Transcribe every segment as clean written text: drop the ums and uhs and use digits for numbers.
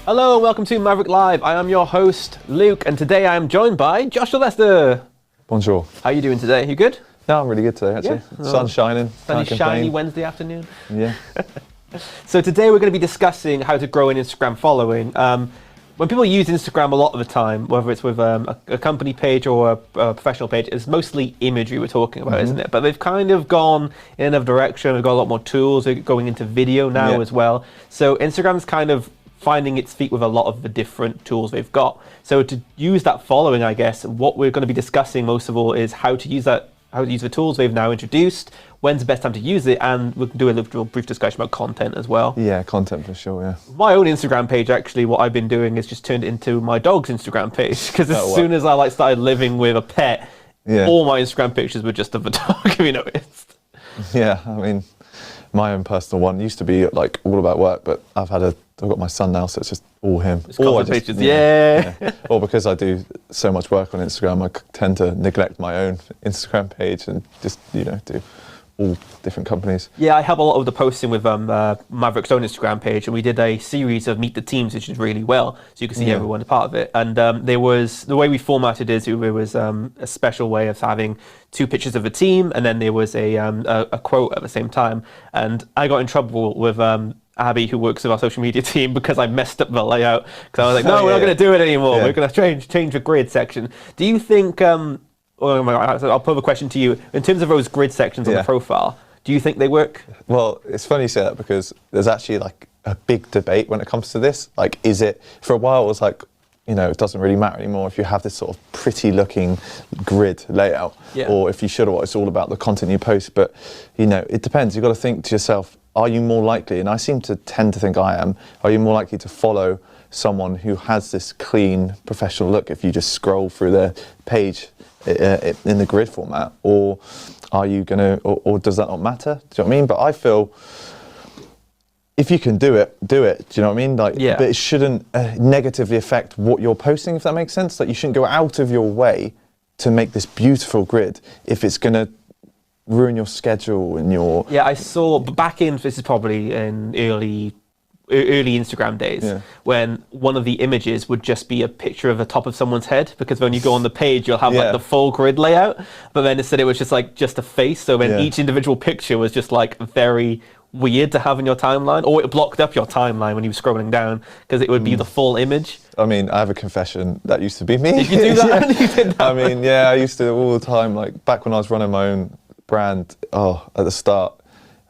Hello and welcome to Maverrik Live. I am your host, Luke, and today I am joined by Joshua Lester. Bonjour. How are you doing today? You good? No, I'm really good today, actually. Yeah. Sun's shining. Sunny, Can't shiny complain. Wednesday afternoon. Yeah. So today we're going to be discussing how to grow an Instagram following. When people use Instagram a lot of the time, whether it's with a company page or a professional page, it's mostly imagery we're talking about, isn't it? But they've kind of gone in another direction. We've got a lot more tools. They're going into video now as well. So Instagram's kind of finding its feet with a lot of the different tools they've got. So to use that following, I guess, what we're going to be discussing most of all is how to use the tools they've now introduced, when's the best time to use it, and we'll do a little brief discussion about content as well. Yeah, content for sure, yeah. My own Instagram page, actually, what I've been doing is just turned it into my dog's Instagram page, because as soon as I started living with a pet, all my Instagram pictures were just of a dog, if you noticed. Yeah, I mean, my own personal one used to be like all about work, but I've got my son now, so it's just all him. It's content pages, yeah. Or because I do so much work on Instagram, I tend to neglect my own Instagram page and just, do all different companies. Yeah, I help a lot of the posting with Maverrick's own Instagram page, and we did a series of Meet the Teams, which is really well, so you can see everyone a part of it. And there was, the way we formatted it, there was a special way of having two pictures of a team, and then there was a quote at the same time. And I got in trouble with Abby, who works with our social media team, because I messed up the layout. Because I was like, no, we're not going to do it anymore. We're going to change the grid section. Do you think... I'll pose a question to you. In terms of those grid sections on the profile, do you think they work? Well, it's funny you say that, because there's actually like a big debate when it comes to this. Like, is it, for a while it was like, it doesn't really matter anymore if you have this sort of pretty looking grid layout, or if you should, or it's all about the content you post. But, it depends. You've got to think to yourself, are you more likely, and I seem to tend to think I am, are you more likely to follow someone who has this clean professional look if you just scroll through their page in the grid format, or are you gonna, or does that not matter? Do you know what I mean? But I feel if you can do it, do it. Do you know what I mean? Like, but it shouldn't negatively affect what you're posting, if that makes sense. Like, you shouldn't go out of your way to make this beautiful grid if it's gonna ruin your schedule and your... Yeah, I saw back in, this is probably in early Instagram days, when one of the images would just be a picture of the top of someone's head, because when you go on the page you'll have like the full grid layout, but then instead it was just a face, so then each individual picture was just like very weird to have in your timeline, or it blocked up your timeline when you were scrolling down, because it would be the full image. I mean, I have a confession, that used to be me. Did you do that? You did that, I mean, I used to all the time, like back when I was running my own brand, at the start,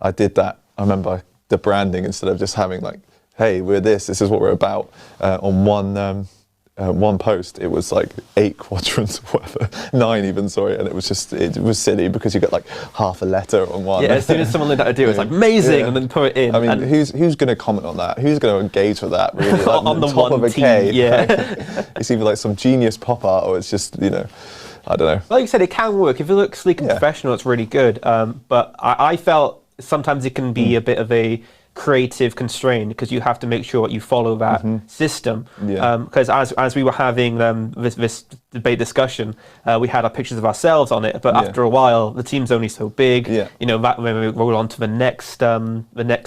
I did that. I remember the branding, instead of just having like, hey, we're this is what we're about, on one post, it was like 8 quadrants or whatever, 9 even, sorry, and it was silly, because you got like half a letter on one. Yeah, as soon as someone learned how to do it, it's like amazing, and then put it in. I mean, who's going to comment on that? Who's going to engage with that, really? Like, on the top one of a team, K, yeah. It's either like some genius pop art, or it's just, I don't know. Like you said, it can work. If it looks sleek and professional, it's really good. But I felt sometimes it can be a bit of a creative constraint, because you have to make sure you follow that system. Because as we were having this debate discussion, we had our pictures of ourselves on it, but after a while the team's only so big. That when we roll on to the next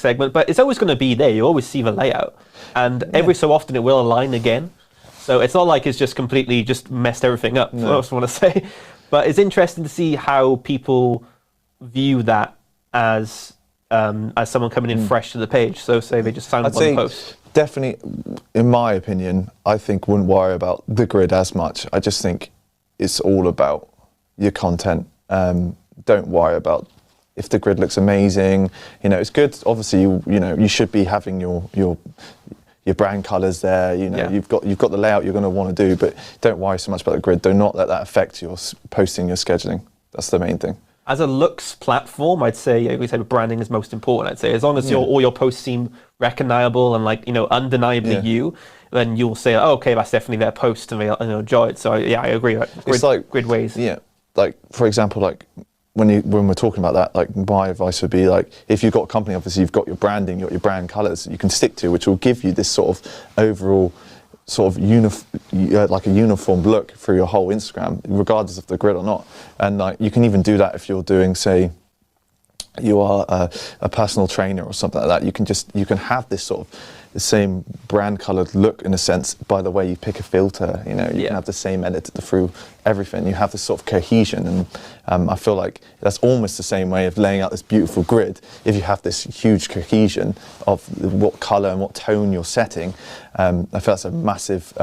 segment, but it's always going to be there. You always see the layout, and every so often it will align again. So it's not like it's just completely just messed everything up. No. I just want to say, but it's interesting to see how people view that as someone coming in fresh to the page. So say they just found one post. Definitely, in my opinion, I think wouldn't worry about the grid as much. I just think it's all about your content. Don't worry about if the grid looks amazing. It's good. Obviously, you should be having your brand colors there. You've got the layout you're going to want to do, but don't worry so much about the grid. Do not let that affect your posting, your scheduling. That's the main thing. As a looks platform, I'd say, we say branding is most important. I'd say as long as all your posts seem recognizable and undeniably you, then you'll say, oh, okay, that's definitely their post, and they'll enjoy it. So I agree. It's like grid ways. Yeah, like for example, like when we're talking about that, like my advice would be like, if you've got a company, obviously you've got your branding, you've got your brand colors you can stick to, which will give you this sort of overall sort of like a uniform look through your whole Instagram, regardless of the grid or not. And like you can even do that if you're doing, say, you are a personal trainer or something like that, you can have this sort of the same brand colored look in a sense by the way you pick a filter. You know, you can have the same edit through everything. You have this sort of cohesion, and I feel like that's almost the same way of laying out this beautiful grid. If you have this huge cohesion of what color and what tone you're setting, I feel that's a massive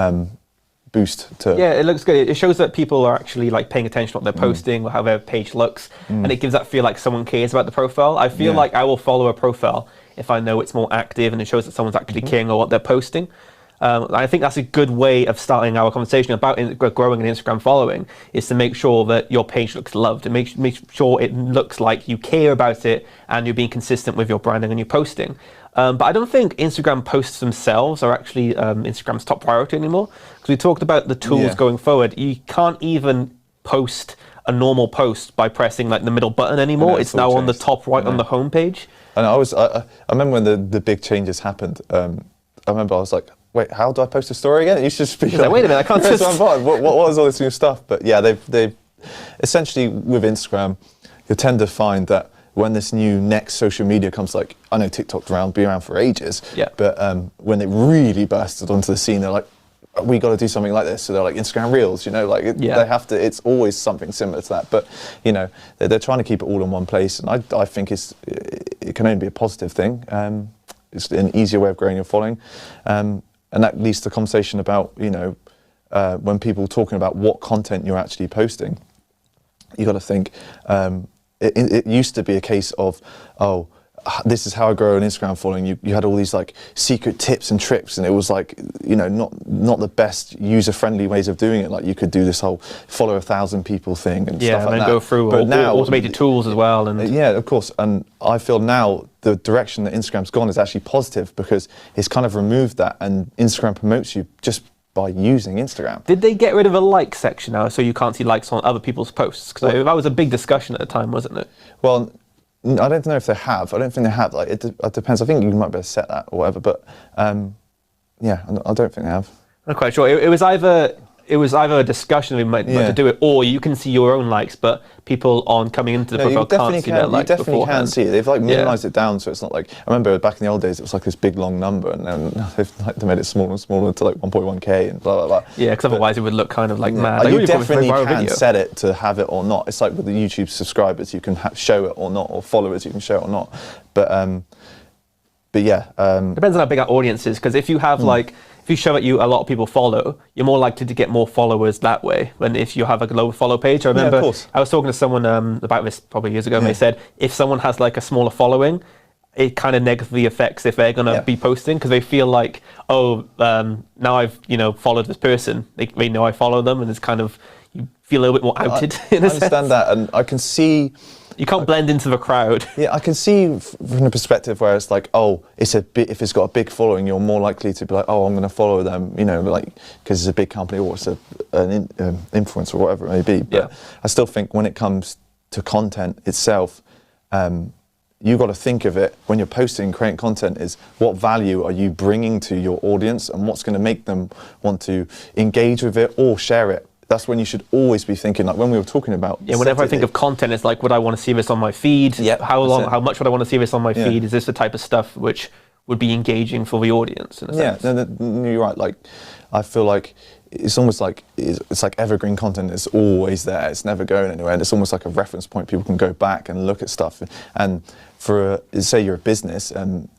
boost to. Yeah, it looks good. It shows that people are actually like paying attention to what they're posting or how their page looks, and it gives that feel like someone cares about the profile. I feel like I will follow a profile if I know it's more active and it shows that someone's actually caring about what they're posting. I think that's a good way of starting our conversation about growing an Instagram following, is to make sure that your page looks loved and make sure it looks like you care about it and you're being consistent with your branding and your posting. But I don't think Instagram posts themselves are actually Instagram's top priority anymore. Because we talked about the tools going forward. You can't even post a normal post by pressing like the middle button anymore. It's now on the top right on the home page. And I remember when the big changes happened. I remember I was like, wait, how do I post a story again? It used to just be like, wait a minute, I can't just... what was all this new stuff? But yeah, they've essentially with Instagram, you'll tend to find that when this new next social media comes, like, I know TikTok's been around for ages, but when it really bursted onto the scene, they're like, we got to do something like this. So they're like Instagram Reels, you know, like they have to, it's always something similar to that. But, you know, they're trying to keep it all in one place. And I think it can only be a positive thing. It's an easier way of growing your following. And that leads to conversation about, you know, when people are talking about what content you're actually posting, you got to think, it used to be a case of, oh, this is how I grow an Instagram following. You had all these like secret tips and tricks, and it was like, you know, not the best user-friendly ways of doing it. Like you could do this whole follow 1,000 people thing and stuff like that. And then go through but now, automated tools as well. And yeah, of course. And I feel now the direction that Instagram's gone is actually positive, because it's kind of removed that, and Instagram promotes you just by using Instagram. Did they get rid of a like section now, so you can't see likes on other people's posts? Because that was a big discussion at the time, wasn't it? Well, I don't know if they have. I don't think they have. Like it depends. I think you might be able to set that or whatever. But yeah, I don't think they have. I'm not quite sure. It was either a discussion we might to do it, or you can see your own likes, but people on coming into the profile can't see their likes beforehand. You definitely can see it. They've like minimalised it down, so it's not like, I remember back in the old days it was like this big long number, and then they made it smaller and smaller to like 1.1k and blah blah blah. Yeah, because otherwise it would look kind of like mad. You definitely can set it to have it or not. It's like with the YouTube subscribers, you can show it or not, or followers, you can show it or not. But yeah, depends on how big our audience is. Because if you have if you show that a lot of people follow, you're more likely to get more followers that way than if you have like a lower follow page. I remember I was talking to someone about this probably years ago, and they said if someone has like a smaller following, it kind of negatively affects if they're going to be posting, because they feel like, now I've followed this person, they know I follow them, and it's kind of, you feel a little bit more outed. I understand that, and I can see. You can't blend into the crowd. Yeah, I can see from the perspective where it's like, oh, if it's got a big following, you're more likely to be like, oh, I'm going to follow them, like because it's a big company or it's an influencer or whatever it may be. But I still think when it comes to content itself, you got to think of it when you're posting, creating content, is what value are you bringing to your audience, and what's going to make them want to engage with it or share it. That's when you should always be thinking, like when we were talking about. Yeah, whenever I think of content, it's like, would I want to see this on my feed? How much would I want to see this on my feed? Is this the type of stuff which would be engaging for the audience in a sense? No, you're right. Like, I feel like it's almost like it's like evergreen content is always there. It's never going anywhere, and it's almost like a reference point. People can go back and look at stuff. And for say you're a business,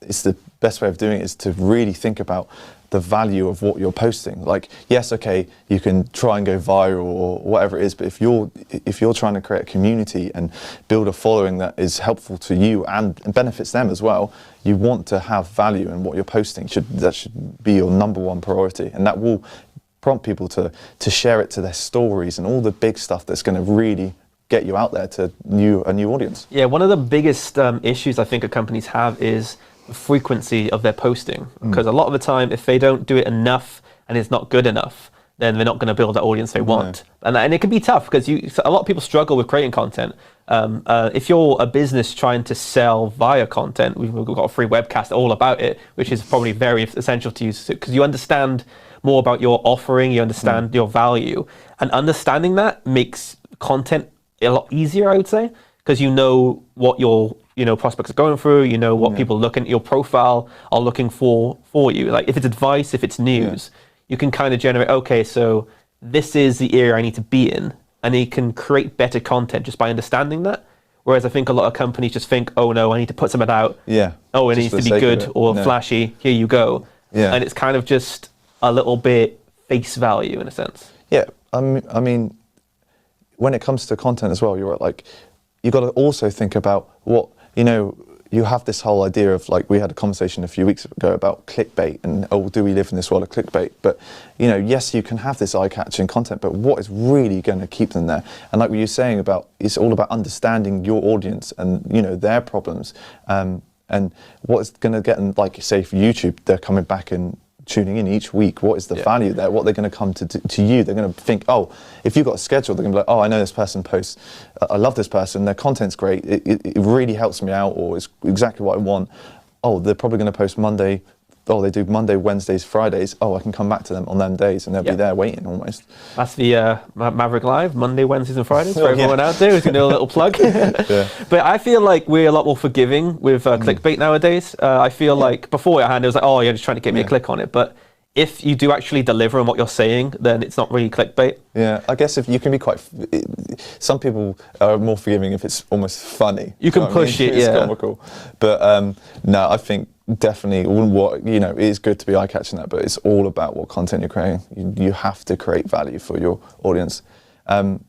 it's the best way of doing it is to really think about the value of what you're posting. Like, yes, okay, you can try and go viral or whatever it is, but if you're trying to create a community and build a following that is helpful to you and benefits them as well, you want to have value in what you're posting. That should be your number one priority, and that will prompt people to share it to their stories and all the big stuff that's going to really get you out there to a new audience. Yeah, one of the biggest issues I think companies have is the frequency of their posting, because a lot of the time if they don't do it enough and it's not good enough, then they're not going to build that audience they want. And it can be tough, because a lot of people struggle with creating content. If you're a business trying to sell via content, we've got a free webcast all about it, which is probably very essential to you, because you understand more about your offering, you understand your value, and understanding that makes content a lot easier, I would say, because you know what your prospects are going through, what people looking at your profile are looking for you. Like if it's advice, if it's news, you can kind of generate, okay, so this is the area I need to be in, and you can create better content just by understanding that. Whereas I think a lot of companies just think, oh no, I need to put something out. Yeah. Oh, it needs to be good or flashy. Here you go. Yeah. And it's kind of just a little bit face value in a sense. Yeah. I mean, when it comes to content as well, you're right, like, you got to also think about what, you have this whole idea of, like, we had a conversation a few weeks ago about clickbait and, oh, do we live in this world of clickbait? But, yes, you can have this eye-catching content, but what is really going to keep them there? And like what you're saying about, it's all about understanding your audience and, their problems. And what is going to get them, like, say, for YouTube, they're coming back and tuning in each week. What is the value there? What they're going to come to you? They're going to think, oh, if you've got a schedule, they're going to be like, oh, I know this person posts. I love this person. Their content's great. It really helps me out, or it's exactly what I want. Oh, they're probably going to post Monday. Oh, they do Monday, Wednesdays, Fridays. Oh, I can come back to them on them days, and they'll be there waiting almost. That's the Maverrik Live, Monday, Wednesdays, and Fridays for everyone out there who's going to do a little plug. But I feel like we're a lot more forgiving with clickbait nowadays. I feel like beforehand it was like, oh, you're just trying to get me a click on it. But if you do actually deliver on what you're saying, then it's not really clickbait. Yeah, I guess if you can be some people are more forgiving if it's almost funny. You can push it, it's comical. But no, I think definitely it is good to be eye-catching that, but it's all about what content you're creating. You have to create value for your audience. I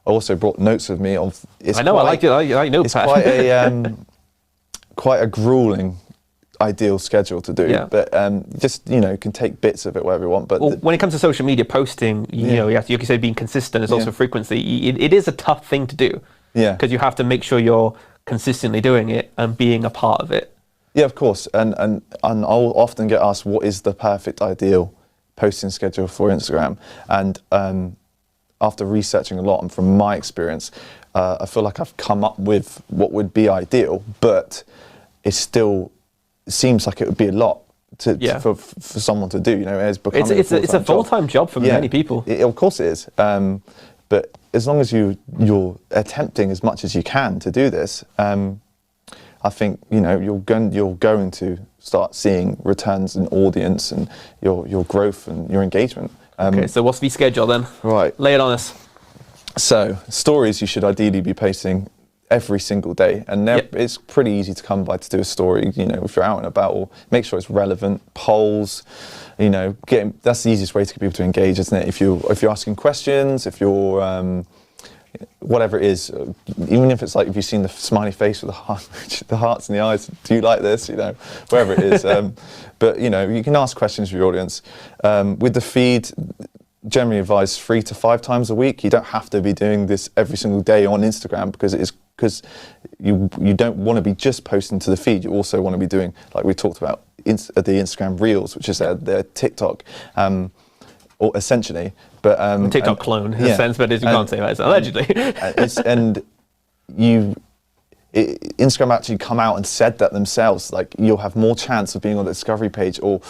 also brought notes with me of. I know, I like it. I know. It's quite a grueling ideal schedule to do, but just can take bits of it wherever you want. But when it comes to social media posting, you have to, like you said, being consistent is also frequency. It is a tough thing to do, because you have to make sure you're consistently doing it and being a part of it. Yeah, of course, and I'll often get asked what is the perfect ideal posting schedule for Instagram, and after researching a lot and from my experience, I feel like I've come up with what would be ideal, but it still seems like it would be a lot for someone to do. It's a full-time job for many people. Of course it is, but as long as you're attempting as much as you can to do this, I think you're going to start seeing returns in audience and your growth and your engagement. Okay, so what's the schedule then? Right, lay it on us. So stories you should ideally be posting every single day, and it's pretty easy to come by to do a story. If you're out and about, or make sure it's relevant. Polls, that's the easiest way to get people to engage, isn't it? If you're asking questions, if you're whatever it is, even if it's like if you've seen the smiley face with the hearts and the eyes, do you like this? Wherever it is. But you can ask questions of your audience. With the feed, generally advise 3 to 5 times a week. You don't have to be doing this every single day on Instagram because you don't want to be just posting to the feed. You also want to be doing, like we talked about, the Instagram Reels, which is their TikTok. Or essentially, but TikTok clone in a sense, but you can't say that, allegedly. Instagram actually come out and said that themselves. Like, you'll have more chance of being on the discovery page, or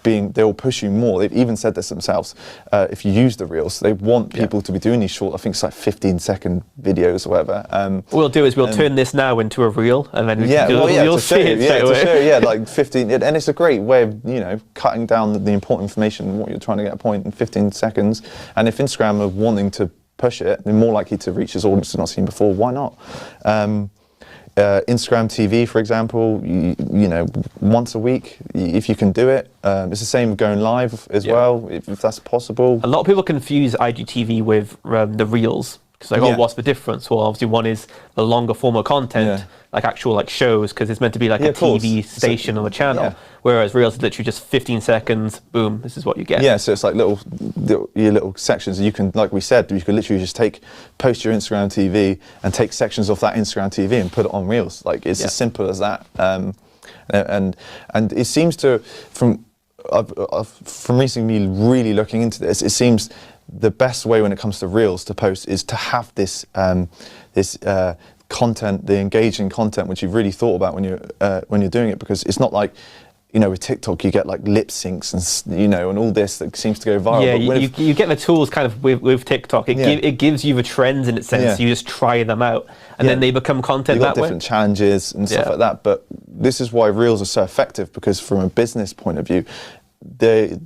they'll push you more. They've even said this themselves. If you use the Reels, they want people to be doing these short. I think it's like 15-second videos or whatever. What we'll do is we'll turn this now into a Reel, and then you'll see it straight away. Like 15, and it's a great way of cutting down the important information, what you're trying to get a point in 15 seconds. And if Instagram are wanting to push it, they're more likely to reach this audience they've not seen before. Why not? Instagram TV, for example, once a week, if you can do it. It's the same going live as well, if that's possible. A lot of people confuse IGTV with the Reels. Because what's the difference? Well, obviously one is the longer form of content, like actual shows, because it's meant to be like a TV station on the channel. Whereas Reels is literally just 15 seconds, boom, this is what you get. Yeah, so it's like your little sections. You can, like we said, you could literally just post your Instagram TV and take sections off that Instagram TV and put it on Reels. Like, it's as simple as that. And it seems to, from recently really looking into this, it seems the best way when it comes to Reels to post is to have this content, the engaging content, which you've really thought about when you're doing it, because it's not like with TikTok, you get like lip syncs and and all this that seems to go viral. Yeah, you get the tools kind of with TikTok. It gives you the trends in its sense. Yeah. You just try them out, and then they become content that way. Different challenges and stuff like that. But this is why Reels are so effective, because from a business point of view, they're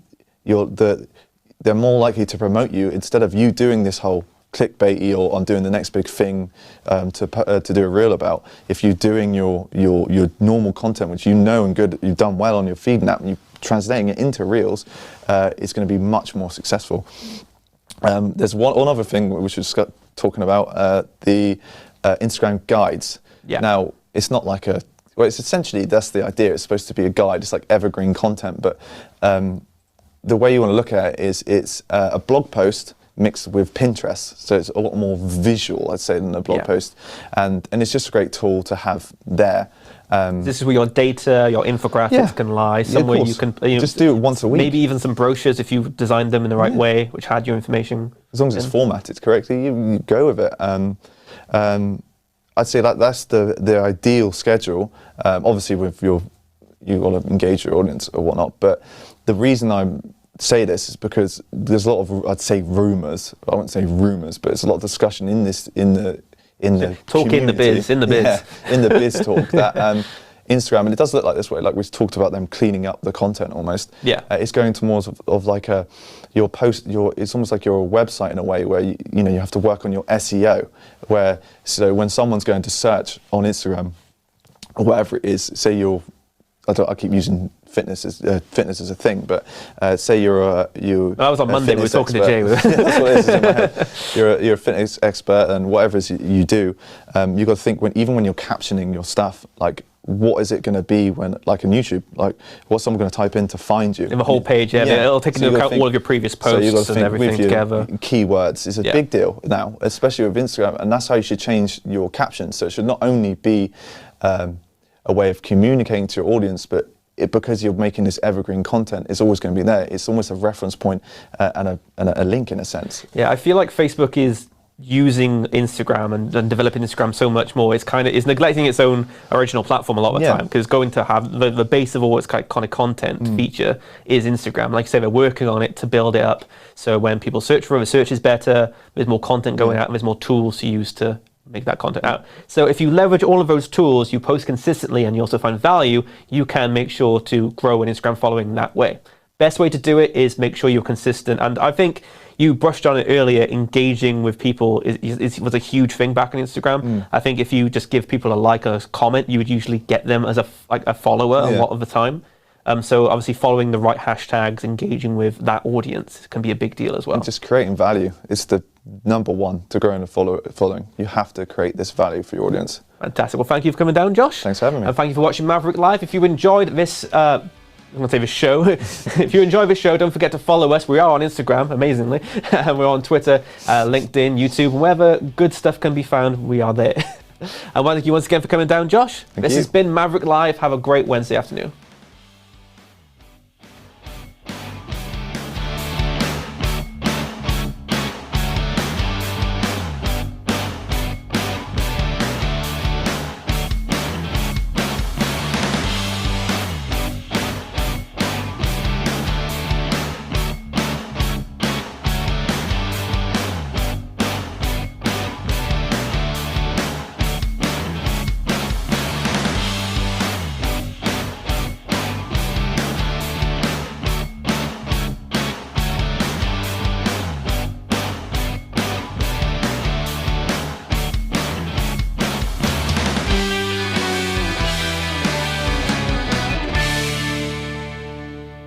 more likely to promote you instead of you doing this whole clickbaity or I'm doing the next big thing to do a reel about. If you're doing your normal content, which and good, you've done well on your feed and you're translating it into reels, it's going to be much more successful. There's one other thing which we were talking about, the Instagram guides. Yeah. Now, it's not like it's essentially, that's the idea. It's supposed to be a guide. It's like evergreen content, but the way you want to look at it is it's a blog post mixed with Pinterest, so it's a lot more visual, I'd say, than a blog post, and it's just a great tool to have there. This is where your data, your infographics can lie. Somewhere you can just do it once a week. Maybe even some brochures if you designed them in the right way, which had your information. As long as it's formatted correctly, you go with it. I'd say that's the ideal schedule. Obviously, with you want to engage your audience or whatnot. But the reason I say this is because there's a lot of, I'd say, rumors. I wouldn't say rumors, but it's a lot of discussion in the talk community. in the biz, in the biz talk that Instagram, and it does look like this way. Like we've talked about them cleaning up the content almost. Yeah, it's going to more of like your post. It's almost like your website in a way where you have to work on your SEO. So when someone's going to search on Instagram or whatever it is, say I keep using fitness as a thing, but say you're that was on Monday. We were talking to Jay. That's what it is in my head. You're a fitness expert, and whatever it is you do, you've got to think even when you're captioning your stuff, like what is it going to be when, like on YouTube, like what's someone going to type in to find you? In the whole page, it'll take into account all of your previous posts and everything together. Keywords is a big deal now, especially with Instagram, and that's how you should change your captions. So it should not only be a way of communicating to your audience, but because you're making this evergreen content, it's always going to be there. It's almost a reference point and a link in a sense. Yeah, I feel like Facebook is using Instagram and developing Instagram so much more. It's neglecting its own original platform a lot of the time, because going to have the base of all its kind of content feature is Instagram. Like I say, they're working on it to build it up. So when people search for it, the search is better. There's more content going out, and there's more tools to use to make that content out. So if you leverage all of those tools, you post consistently, and you also find value, you can make sure to grow an Instagram following that way. Best way to do it is make sure you're consistent. And I think you brushed on it earlier, engaging with people was a huge thing back on Instagram. I think if you just give people a like or a comment, you would usually get them as a follower a lot of the time. So obviously following the right hashtags, engaging with that audience can be a big deal as well. And just creating value is the number one to growing a following. You have to create this value for your audience. Fantastic. Well, thank you for coming down, Josh. Thanks for having me. And thank you for watching Maverrik Live. If you enjoyed this, I'm going to say this show. If you enjoy this show, don't forget to follow us. We are on Instagram, amazingly. And we're on Twitter, LinkedIn, YouTube, and wherever good stuff can be found, we are there. And thank you once again for coming down, Josh. This has been Maverrik Live. Have a great Wednesday afternoon.